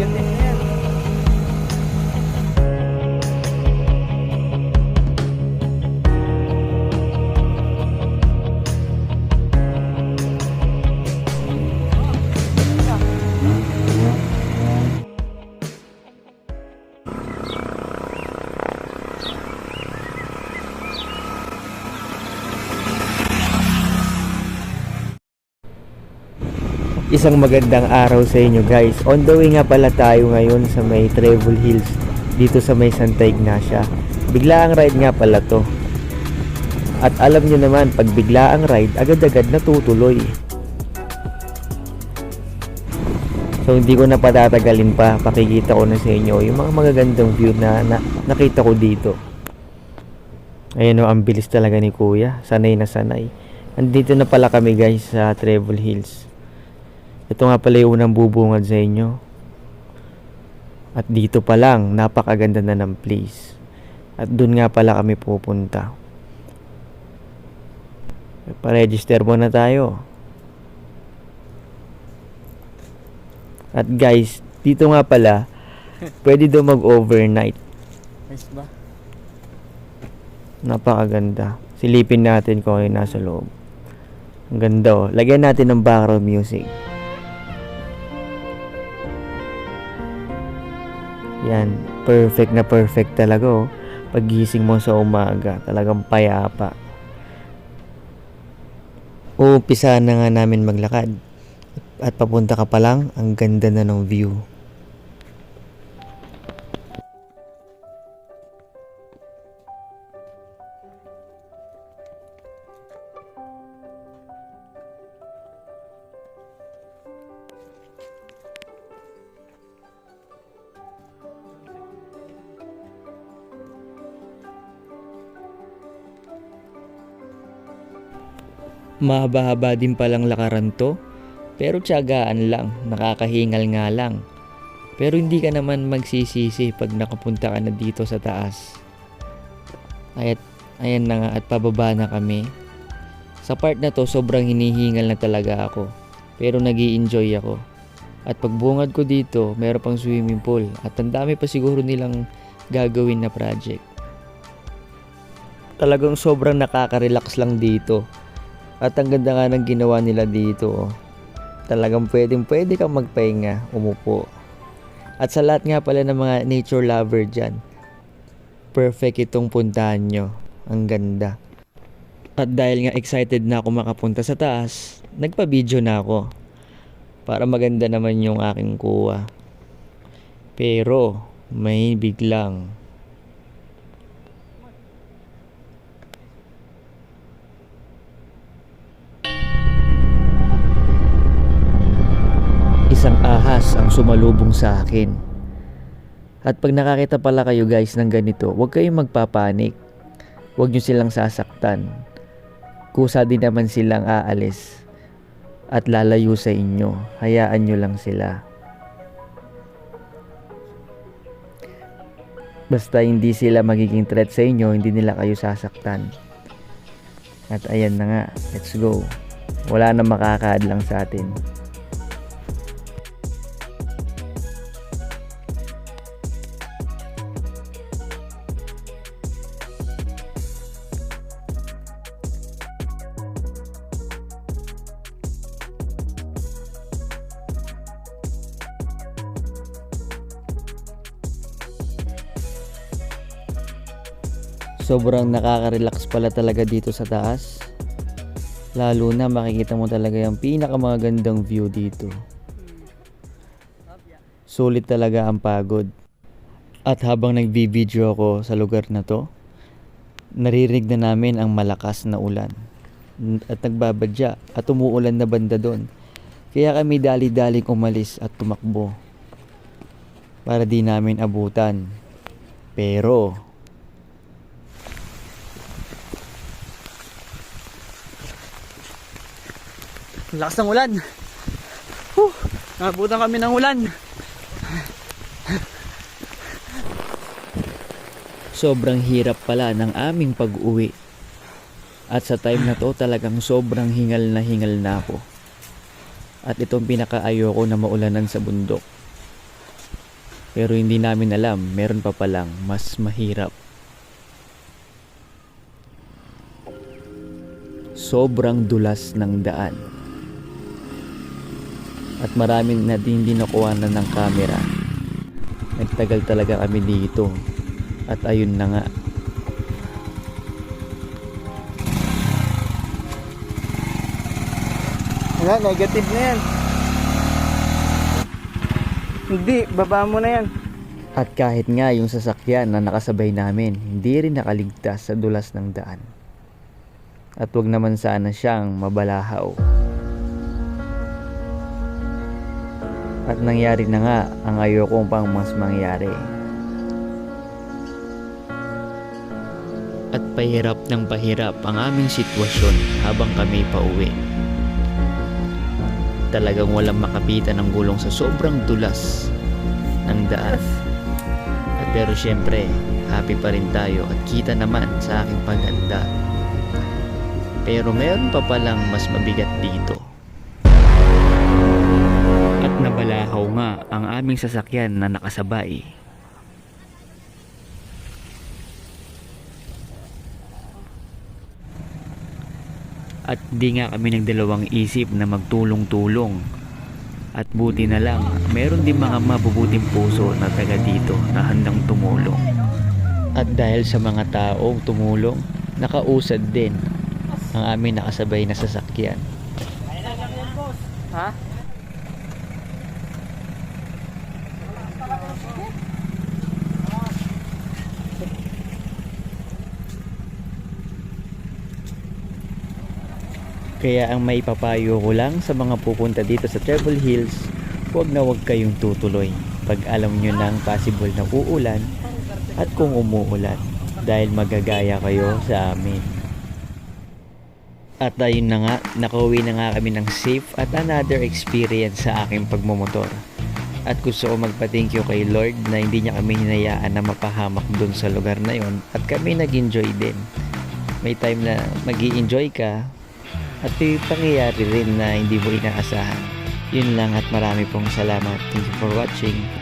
ending na yan. Isang magandang araw sa inyo guys. On the way nga pala tayo ngayon sa may Trevor Hills dito sa may Santa Ignacia. Biglaang ride nga pala to. At alam nyo naman, pag biglaang ride, agad-agad natutuloy. So hindi ko na patatagalin pa. Pakikita ko na sa inyo yung mga magagandang view na nakita ko dito. Ayan o, ang bilis talaga ni Kuya. Sanay na sanay. Andito na pala kami guys sa Trevor Hills. Ito nga pala yung unang bubungad sa inyo. At dito pa lang, napakaganda na ng place. At dun nga pala kami pupunta. Pa-register muna tayo. At guys, dito nga pala, pwede daw mag-overnight. Nice ba? Napakaganda. Silipin natin kung ano yung nasa loob. Ang ganda oh. Lagyan natin ng background music. Yan, perfect na perfect talaga oh. Paggising mo sa umaga, talagang payapa. Umpisa na nga namin maglakad. At papunta ka pa lang, ang ganda na ng view. Mahaba-haba din palang lakaran to, pero tiyagaan lang, nakakahingal nga lang. Pero hindi ka naman magsisisi pag nakapunta ka na dito sa taas. Ayan na nga at pababa na kami. Sa part na to sobrang hinihingal na talaga ako, pero nag-i-enjoy ako. At pagbungad ko dito, meron pang swimming pool at ang dami pa siguro nilang gagawin na project. Talagang sobrang nakaka-relax lang dito. At ang ganda nga ng ginawa nila dito. Talagang pwede kang magpahinga, umupo. At sa lahat nga pala ng mga nature lover dyan, perfect itong puntahan nyo. Ang ganda. At dahil nga excited na ako makapunta sa taas, nagpa-video na ako. Para maganda naman yung aking kuha. Pero may biglang. Isang ahas ang sumalubong sa akin. At pag nakakita pala kayo guys ng ganito, huwag kayong magpapanik. Huwag nyo silang sasaktan. Kusa din naman silang aalis at lalayo sa inyo. Hayaan nyo lang sila. Basta hindi sila magiging threat sa inyo, hindi nila kayo sasaktan. At ayan na nga, let's go. Wala na makakaadlang sa atin. Sobrang nakaka-relax pala talaga dito sa taas. Lalo na makikita mo talaga yung pinakamagandang view dito. Sulit talaga ang pagod. At habang nagbi-video ako sa lugar na to, naririnig na namin ang malakas na ulan. At nagbabadya at umuulan na banda doon. Kaya kami dali-daling umalis at tumakbo. Para di namin abutan. Pero Lakas ng ulan. Nabutan kami ng ulan. sobrang hirap pala ng aming pag-uwi. At sa time na to talagang sobrang hingal na ako. At itong pinakaayoko na maulanan sa bundok. Pero hindi namin alam, meron pa palang mas mahirap. Sobrang dulas ng daan. At marami na din nakuha na ng camera. Nagtagal talaga kami dito. At ayun na nga. Wala, negative na yan. Hindi, baba mo na yan. At kahit nga yung sasakyan na nakasabay namin, hindi rin nakaligtas sa dulas ng daan. At wag naman sana siyang mabalahaw. At nangyari na nga ang ayokong pang mas mangyari. At pahirap ng pahirap ang aming sitwasyon habang kami pauwi. Talagang walang makapitan ng gulong sa sobrang dulas ng daan. At pero syempre, happy pa rin tayo at kita naman sa aking paghanda. Pero meron pa palang mas mabigat dito. At nabalahaw nga ang aming sasakyan na nakasabay. At di nga kami nagdalawang isip na magtulong-tulong. At buti na lang, meron din mga mabubuting puso na taga dito na handang tumulong. At dahil sa mga taong tumulong, nakausad din ang aming nakasabay na sasakyan. Ha? Kaya ang may papayo ko lang sa mga pupunta dito sa Treble Hills, huwag na huwag kayong tutuloy pag alam nyo ng possible na uulan at kung umuulan dahil magagaya kayo sa amin. At ayun na nga, nakauwi na nga kami ng safe at another experience sa aking pagmumotor. At gusto ko magpa-thank you kay Lord na hindi niya kami hinayaan na mapahamak dun sa lugar na yon at kami nag-enjoy din. May time na mag-i-enjoy ka at may pangyayari rin na hindi mo inaasahan. Yun lang at marami pong salamat. Thank you for watching.